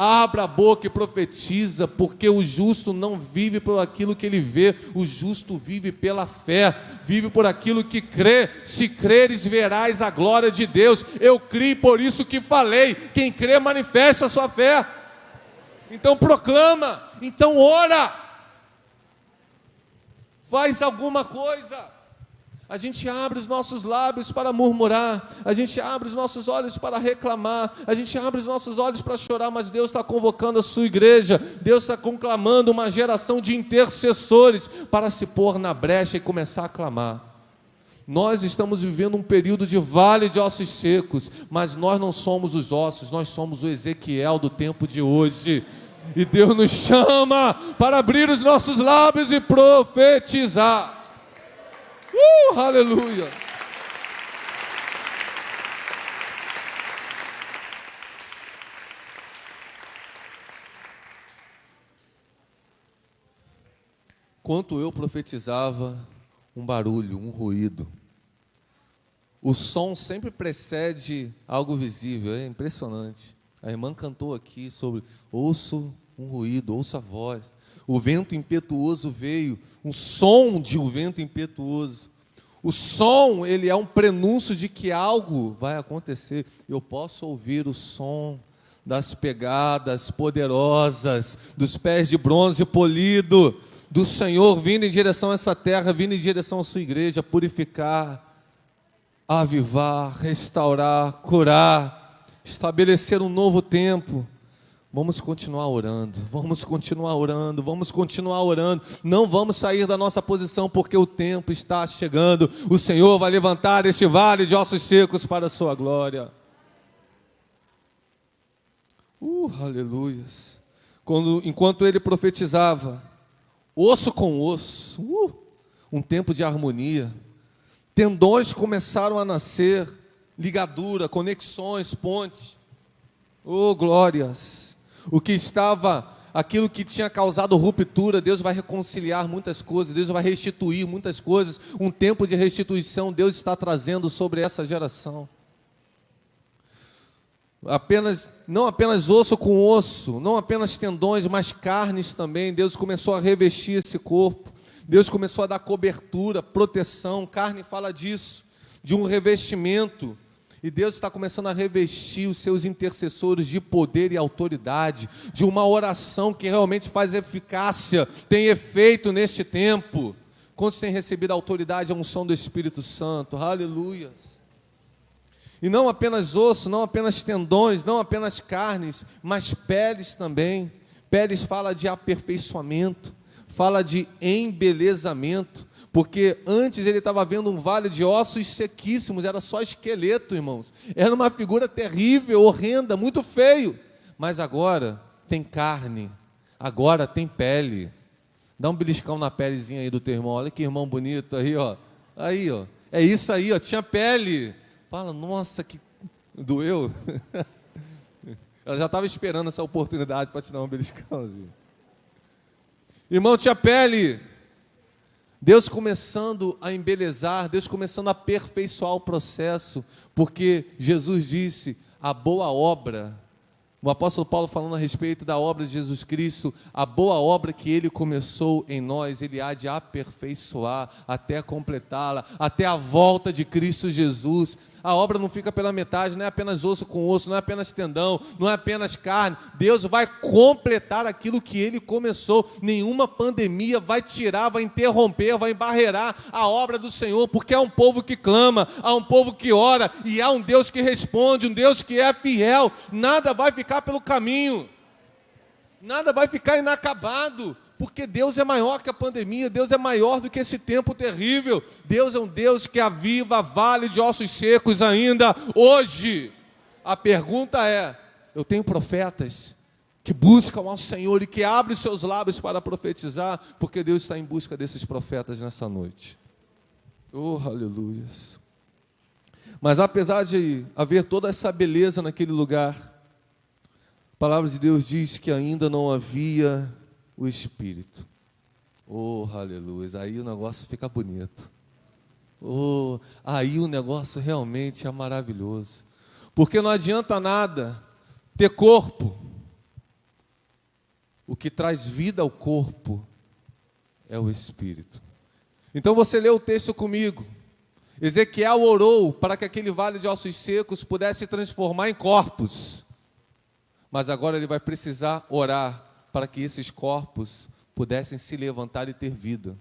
Abra a boca e profetiza, porque o justo não vive por aquilo que ele vê, o justo vive pela fé, vive por aquilo que crê. Se creres, verás a glória de Deus. Eu criei, por isso que falei. Quem crê, manifesta a sua fé. Então proclama, então ora, faz alguma coisa. A gente abre os nossos lábios para murmurar, a gente abre os nossos olhos para reclamar, a gente abre os nossos olhos para chorar, mas Deus está convocando a sua igreja, Deus está conclamando uma geração de intercessores para se pôr na brecha e começar a clamar. Nós estamos vivendo um período de vale de ossos secos, mas nós não somos os ossos, nós somos o Ezequiel do tempo de hoje. E Deus nos chama para abrir os nossos lábios e profetizar. Aleluia! Enquanto eu profetizava, um barulho, um ruído. O som sempre precede algo visível, é impressionante. A irmã cantou aqui sobre: ouço um ruído, ouço a voz. O vento impetuoso veio, um som de um vento impetuoso. O som, ele é um prenúncio de que algo vai acontecer. Eu posso ouvir o som das pegadas poderosas, dos pés de bronze polido, do Senhor vindo em direção a essa terra, vindo em direção à sua igreja, purificar, avivar, restaurar, curar, estabelecer um novo tempo. Vamos continuar orando, vamos continuar orando, vamos continuar orando. Não vamos sair da nossa posição, porque o tempo está chegando. O Senhor vai levantar este vale de ossos secos para a sua glória. Aleluias. Enquanto ele profetizava, osso com osso, um tempo de harmonia. Tendões começaram a nascer, ligadura, conexões, pontes. Glórias. Aquilo que tinha causado ruptura, Deus vai reconciliar muitas coisas, Deus vai restituir muitas coisas. Um tempo de restituição Deus está trazendo sobre essa geração. Não apenas osso com osso, não apenas tendões, mas carnes também. Deus começou a revestir esse corpo, Deus começou a dar cobertura, proteção. Carne fala disso, de um revestimento. E Deus está começando a revestir os seus intercessores de poder e autoridade, de uma oração que realmente faz eficácia, tem efeito neste tempo. Quantos têm recebido a autoridade e a unção do Espírito Santo? Aleluias! E não apenas osso, não apenas tendões, não apenas carnes, mas peles também. Peles fala de aperfeiçoamento, fala de embelezamento. Porque antes ele estava vendo um vale de ossos sequíssimos, era só esqueleto, irmãos. Era uma figura terrível, horrenda, muito feio. Mas agora tem carne, agora tem pele. Dá um beliscão na pelezinha aí do teu irmão. Olha que irmão bonito aí, ó. Aí, ó. É isso aí, ó. Tinha pele. Fala, nossa, que doeu. Ela já estava esperando essa oportunidade para te dar um beliscãozinho. Irmão, tinha pele. Deus começando a embelezar, Deus começando a aperfeiçoar o processo, porque Jesus disse, a boa obra, o apóstolo Paulo falando a respeito da obra de Jesus Cristo, a boa obra que Ele começou em nós, Ele há de aperfeiçoar até completá-la, até a volta de Cristo Jesus. A obra não fica pela metade, não é apenas osso com osso, não é apenas tendão, não é apenas carne. Deus vai completar aquilo que Ele começou. Nenhuma pandemia vai tirar, vai interromper, vai embarrear a obra do Senhor, porque há um povo que clama, há um povo que ora, e há um Deus que responde, um Deus que é fiel. Nada vai ficar pelo caminho, nada vai ficar inacabado, porque Deus é maior que a pandemia, Deus é maior do que esse tempo terrível. Deus é um Deus que aviva vale de ossos secos ainda hoje. A pergunta é, eu tenho profetas que buscam ao Senhor e que abrem os seus lábios para profetizar, porque Deus está em busca desses profetas nessa noite. Oh, aleluias. Mas apesar de haver toda essa beleza naquele lugar, a palavra de Deus diz que ainda não havia o Espírito. Oh, aleluia, aí o negócio fica bonito. Oh, aí o negócio realmente é maravilhoso. Porque não adianta nada ter corpo. O que traz vida ao corpo é o Espírito. Então você lê o texto comigo. Ezequiel orou para que aquele vale de ossos secos pudesse se transformar em corpos. Mas agora ele vai precisar orar para que esses corpos pudessem se levantar e ter vida.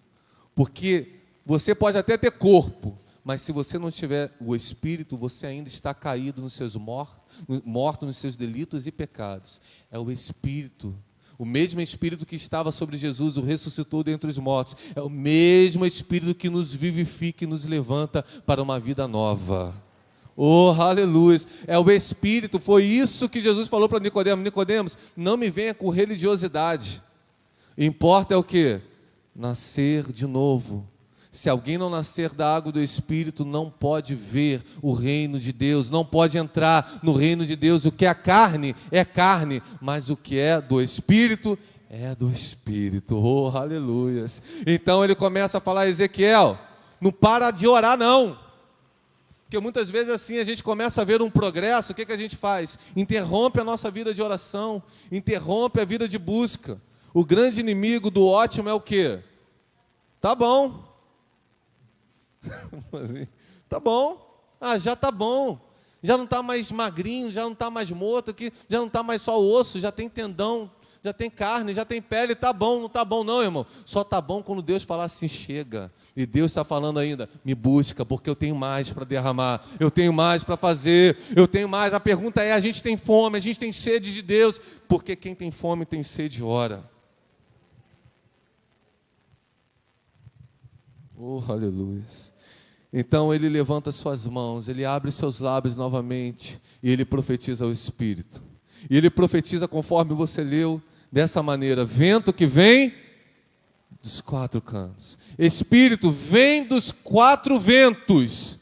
Porque você pode até ter corpo, mas se você não tiver o Espírito, você ainda está caído nos seus morto nos seus delitos e pecados. É o Espírito, o mesmo Espírito que estava sobre Jesus, o ressuscitou dentre os mortos. É o mesmo Espírito que nos vivifica e nos levanta para uma vida nova. Oh, aleluia, é o Espírito. Foi isso que Jesus falou para Nicodemos. Nicodemos, não me venha com religiosidade, importa é o que? Nascer de novo. Se alguém não nascer da água do Espírito, não pode ver o reino de Deus, não pode entrar no reino de Deus. O que é carne, mas o que é do Espírito, é do Espírito. Oh, aleluia. Então ele começa a falar, Ezequiel, não para de orar não. Porque muitas vezes assim a gente começa a ver um progresso, o que a gente faz? Interrompe a nossa vida de oração, interrompe a vida de busca. O grande inimigo do ótimo é o quê? Tá bom. Tá bom. Ah, já tá bom. Já não está mais magrinho, já não está mais morto aqui, já não está mais só osso, já tem tendão, já tem carne, já tem pele. Tá bom, não tá bom não, irmão. Só tá bom quando Deus falar assim, chega. E Deus está falando ainda, me busca, porque eu tenho mais para derramar, eu tenho mais para fazer, eu tenho mais. A pergunta é, a gente tem fome, a gente tem sede de Deus, porque quem tem fome tem sede, ora. Oh, aleluia. Então ele levanta suas mãos, ele abre seus lábios novamente, e ele profetiza ao Espírito. E ele profetiza conforme você leu, dessa maneira, vento que vem dos quatro cantos, Espírito vem dos quatro ventos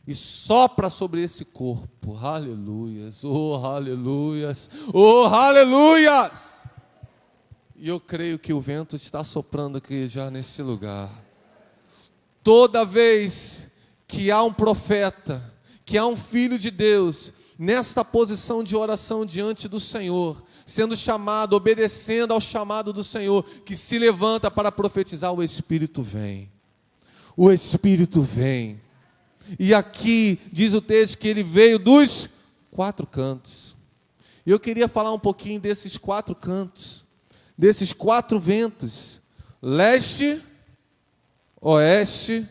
e sopra sobre esse corpo. Aleluias, oh aleluias, oh aleluias. E eu creio que o vento está soprando aqui já nesse lugar. Toda vez que há um profeta, que há um filho de Deus nesta posição de oração diante do Senhor, sendo chamado, obedecendo ao chamado do Senhor, que se levanta para profetizar, o Espírito vem. O Espírito vem. E aqui diz o texto que ele veio dos quatro cantos. E eu queria falar um pouquinho desses quatro cantos, desses quatro ventos: leste, oeste,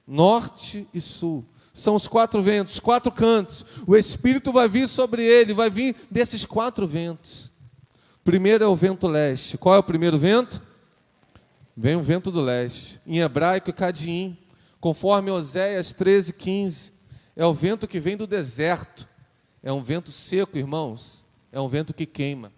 norte e sul. São os quatro ventos, quatro cantos. O Espírito vai vir sobre ele, vai vir desses quatro ventos. Primeiro é o vento leste. Qual é o primeiro vento? Vem o vento do leste. Em hebraico, Cadiim, conforme Oséias 13:15, é o vento que vem do deserto. É um vento seco, irmãos. É um vento que queima.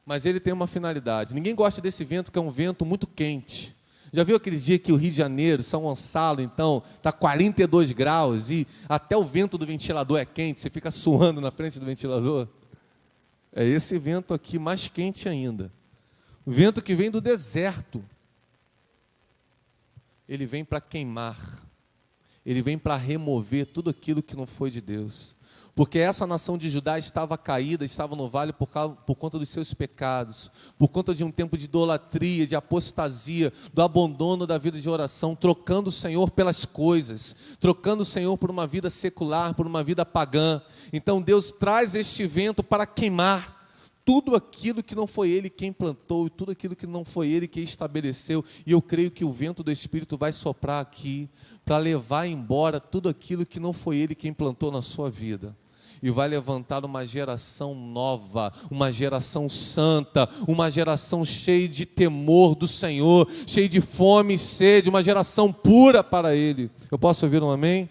Mas ele tem uma finalidade. Ninguém gosta desse vento, que é um vento muito quente. Já viu aquele dia que o Rio de Janeiro, São Gonçalo, então, está 42 graus e até o vento do ventilador é quente, você fica suando na frente do ventilador? É esse vento aqui, mais quente ainda. O vento que vem do deserto. Ele vem para queimar. Ele vem para remover tudo aquilo que não foi de Deus. Porque essa nação de Judá estava caída, estava no vale por conta dos seus pecados, por conta de um tempo de idolatria, de apostasia, do abandono da vida de oração, trocando o Senhor pelas coisas, trocando o Senhor por uma vida secular, por uma vida pagã. Então Deus traz este vento para queimar tudo aquilo que não foi Ele quem plantou, e tudo aquilo que não foi Ele quem estabeleceu. E eu creio que o vento do Espírito vai soprar aqui, para levar embora tudo aquilo que não foi Ele quem plantou na sua vida. E vai levantar uma geração nova, uma geração santa, uma geração cheia de temor do Senhor, cheia de fome e sede, uma geração pura para Ele. Eu posso ouvir um amém?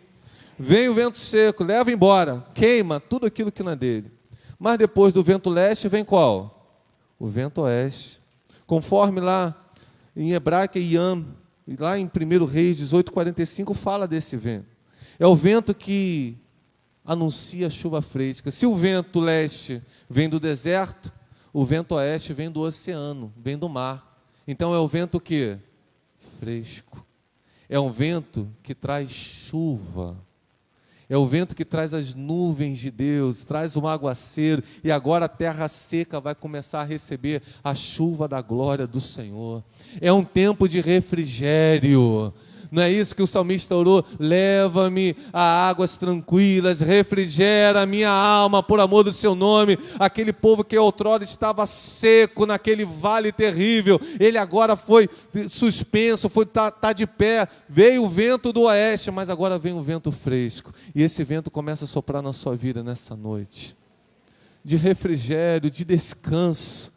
Vem o vento seco, leva embora, queima tudo aquilo que não é dele. Mas depois do vento leste vem qual? O vento oeste. Conforme lá em hebraico é Iam, lá em 1 Reis 18:45 fala desse vento. É o vento que anuncia a chuva fresca. Se o vento leste vem do deserto, o vento oeste vem do oceano, vem do mar. Então é o vento que? Fresco. É um vento que traz chuva. É o vento que traz as nuvens de Deus, traz um aguaceiro, e agora a terra seca vai começar a receber a chuva da glória do Senhor. É um tempo de refrigério. Não é isso que o salmista orou? Leva-me a águas tranquilas, refrigera a minha alma por amor do seu nome. Aquele povo que outrora estava seco naquele vale terrível, ele agora foi suspenso, tá de pé. Veio o vento do oeste, mas agora vem um vento fresco. E esse vento começa a soprar na sua vida nessa noite, de refrigério, de descanso.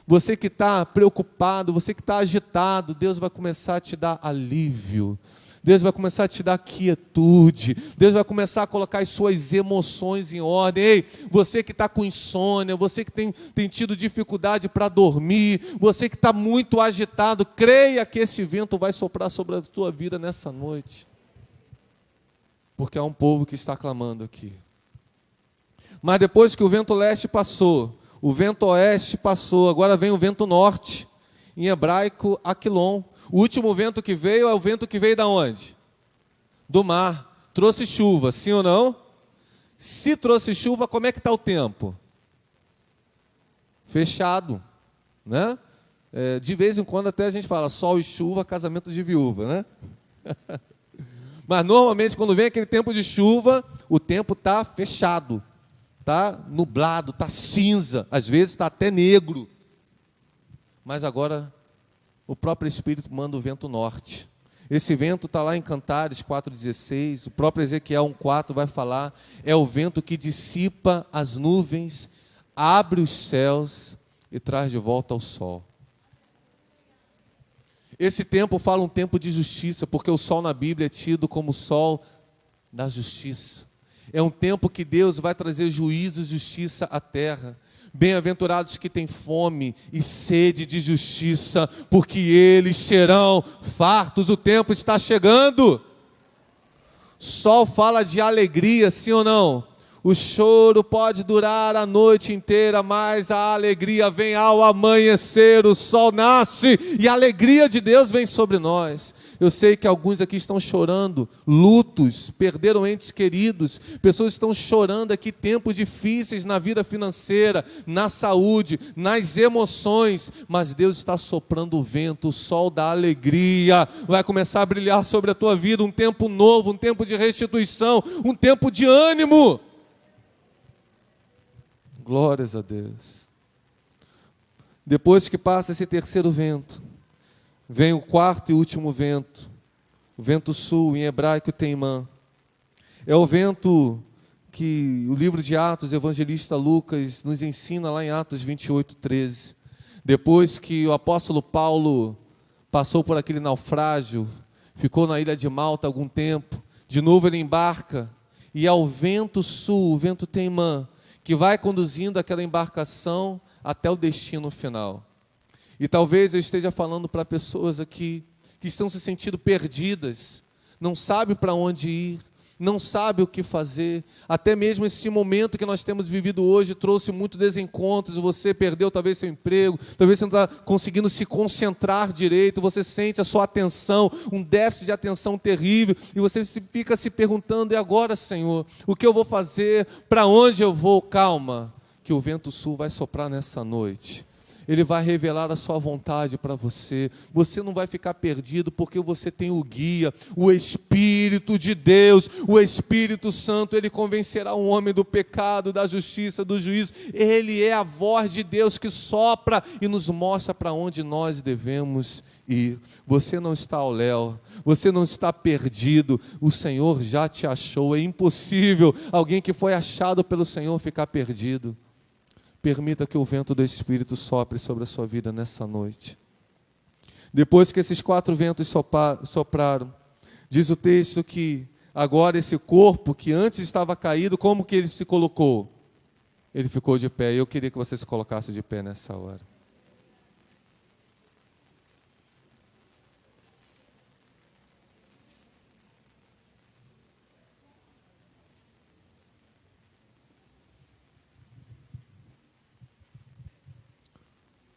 Você que está preocupado, você que está agitado, Deus vai começar a te dar alívio, Deus vai começar a te dar quietude, Deus vai começar a colocar as suas emoções em ordem. Ei, você que está com insônia, você que tem tido dificuldade para dormir, você que está muito agitado, creia que esse vento vai soprar sobre a tua vida nessa noite, porque há um povo que está clamando aqui. Mas depois que o vento leste passou, o vento oeste passou, agora vem o vento norte, em hebraico, Aquilon. O último vento que veio é o vento que veio da onde? Do mar. Trouxe chuva, sim ou não? Se trouxe chuva, como é que está o tempo? Fechado, né? De vez em quando até a gente fala sol e chuva, casamento de viúva, né? Mas normalmente quando vem aquele tempo de chuva, o tempo está fechado. Está nublado, está cinza, às vezes está até negro. Mas agora o próprio Espírito manda o vento norte. Esse vento está lá em Cantares 4,16, o próprio Ezequiel 1,4 vai falar, é o vento que dissipa as nuvens, abre os céus e traz de volta ao sol. Esse tempo fala um tempo de justiça, porque o sol na Bíblia é tido como o sol da justiça. É um tempo que Deus vai trazer juízo e justiça à terra. Bem-aventurados que têm fome e sede de justiça, porque eles serão fartos. O tempo está chegando. Sol fala de alegria, sim ou não? O choro pode durar a noite inteira, mas a alegria vem ao amanhecer, o sol nasce e a alegria de Deus vem sobre nós. Eu sei que alguns aqui estão chorando, lutos, perderam entes queridos, pessoas estão chorando aqui, tempos difíceis na vida financeira, na saúde, nas emoções, mas Deus está soprando o vento, o sol da alegria vai começar a brilhar sobre a tua vida, um tempo novo, um tempo de restituição, um tempo de ânimo. Glórias a Deus. Depois que passa esse terceiro vento, vem o quarto e último vento, o vento sul, em hebraico Teimã. É o vento que o livro de Atos, o evangelista Lucas, nos ensina lá em Atos 28:13. Depois que o apóstolo Paulo passou por aquele naufrágio, ficou na ilha de Malta algum tempo, de novo ele embarca, e é o vento sul, o vento Teimã, que vai conduzindo aquela embarcação até o destino final. E talvez eu esteja falando para pessoas aqui que estão se sentindo perdidas, não sabem para onde ir, não sabem o que fazer. Até mesmo esse momento que nós temos vivido hoje trouxe muitos desencontros. Você perdeu talvez seu emprego, talvez você não está conseguindo se concentrar direito, você sente a sua atenção, um déficit de atenção terrível, e você fica se perguntando: e agora, Senhor, o que eu vou fazer? Para onde eu vou? Calma, que o vento sul vai soprar nessa noite. Ele vai revelar a sua vontade para você. Você não vai ficar perdido, porque você tem o guia, o Espírito de Deus, o Espírito Santo. Ele convencerá o homem do pecado, da justiça, do juízo. Ele é a voz de Deus que sopra e nos mostra para onde nós devemos ir. Você não está ao léu, você não está perdido. O Senhor já te achou. É impossível alguém que foi achado pelo Senhor ficar perdido. Permita que o vento do Espírito sopre sobre a sua vida nessa noite. Depois que esses 4 ventos sopraram, diz o texto que agora esse corpo que antes estava caído, como que ele se colocou? Ele ficou de pé. Eu queria que você se colocasse de pé nessa hora.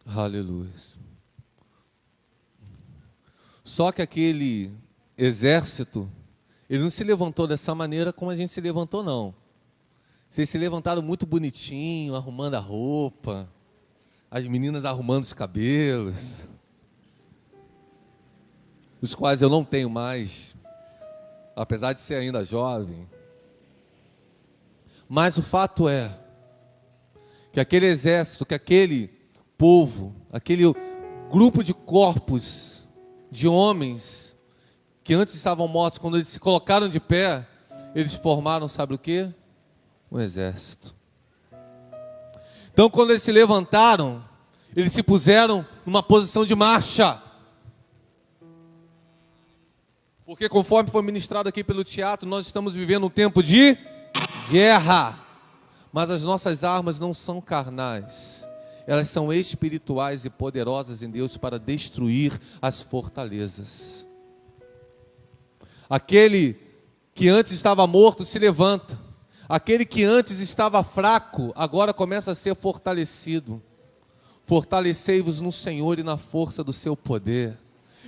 Aleluia. Só que aquele exército, ele não se levantou dessa maneira como a gente se levantou, não. Vocês se levantaram muito bonitinho, arrumando a roupa, as meninas arrumando os cabelos, os quais eu não tenho mais, apesar de ser ainda jovem. Mas o fato é que aquele exército, que aquele povo, aquele grupo de corpos de homens que antes estavam mortos, quando eles se colocaram de pé, eles formaram, sabe o quê? Um exército. Então, quando eles se levantaram, eles se puseram numa posição de marcha. Porque conforme foi ministrado aqui pelo teatro, nós estamos vivendo um tempo de guerra. Mas as nossas armas não são carnais. Elas são espirituais e poderosas em Deus para destruir as fortalezas. Aquele que antes estava morto se levanta. Aquele que antes estava fraco, agora começa a ser fortalecido. Fortalecei-vos no Senhor e na força do seu poder.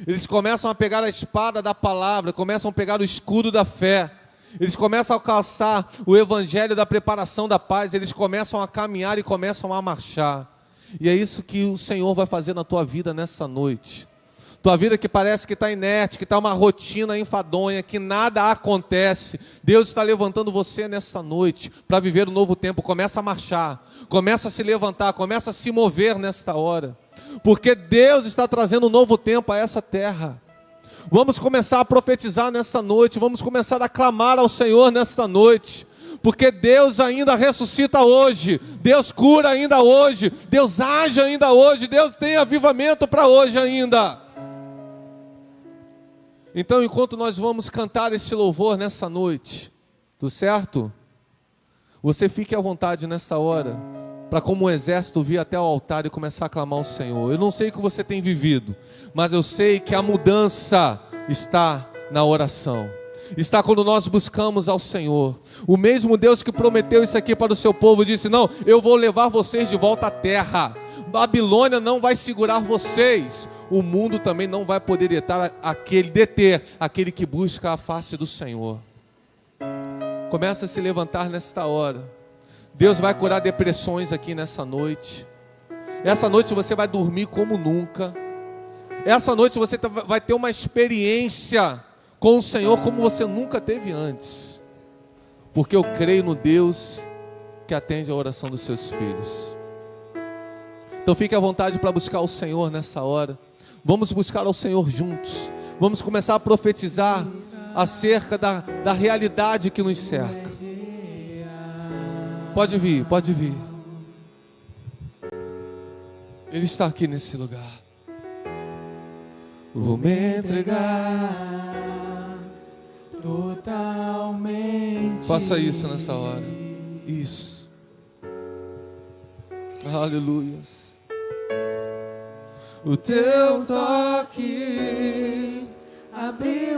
Eles começam a pegar a espada da palavra, começam a pegar o escudo da fé. Eles começam a calçar o evangelho da preparação da paz. Eles começam a caminhar e começam a marchar. E é isso que o Senhor vai fazer na tua vida nessa noite. Tua vida que parece que está inerte, que está uma rotina enfadonha, que nada acontece. Deus está levantando você nessa noite para viver um novo tempo. Começa a marchar, começa a se levantar, começa a se mover nesta hora. Porque Deus está trazendo um novo tempo a essa terra. Vamos começar a profetizar nesta noite, vamos começar a clamar ao Senhor nesta noite. Porque Deus ainda ressuscita hoje, Deus cura ainda hoje, Deus age ainda hoje, Deus tem avivamento para hoje ainda. Então, enquanto nós vamos cantar esse louvor nessa noite, tudo certo? Você fique à vontade nessa hora, para como um exército vir até o altar e começar a clamar ao Senhor. Eu não sei o que você tem vivido, mas eu sei que a mudança está na oração. Está quando nós buscamos ao Senhor. O mesmo Deus que prometeu isso aqui para o seu povo disse: não, eu vou levar vocês de volta à terra. Babilônia não vai segurar vocês. O mundo também não vai poder deter aquele que busca a face do Senhor. Começa a se levantar nesta hora. Deus vai curar depressões aqui nessa noite. Essa noite você vai dormir como nunca. Essa noite você vai ter uma experiência com o Senhor como você nunca teve antes. Porque eu creio no Deus que atende a oração dos seus filhos. Então fique à vontade para buscar o Senhor nessa hora. Vamos buscar ao Senhor juntos. Vamos começar a profetizar acerca da realidade que nos cerca. Pode vir, pode vir. Ele está aqui nesse lugar. Vou me entregar totalmente. Faça isso nessa hora. Isso. Aleluias. O teu toque abriu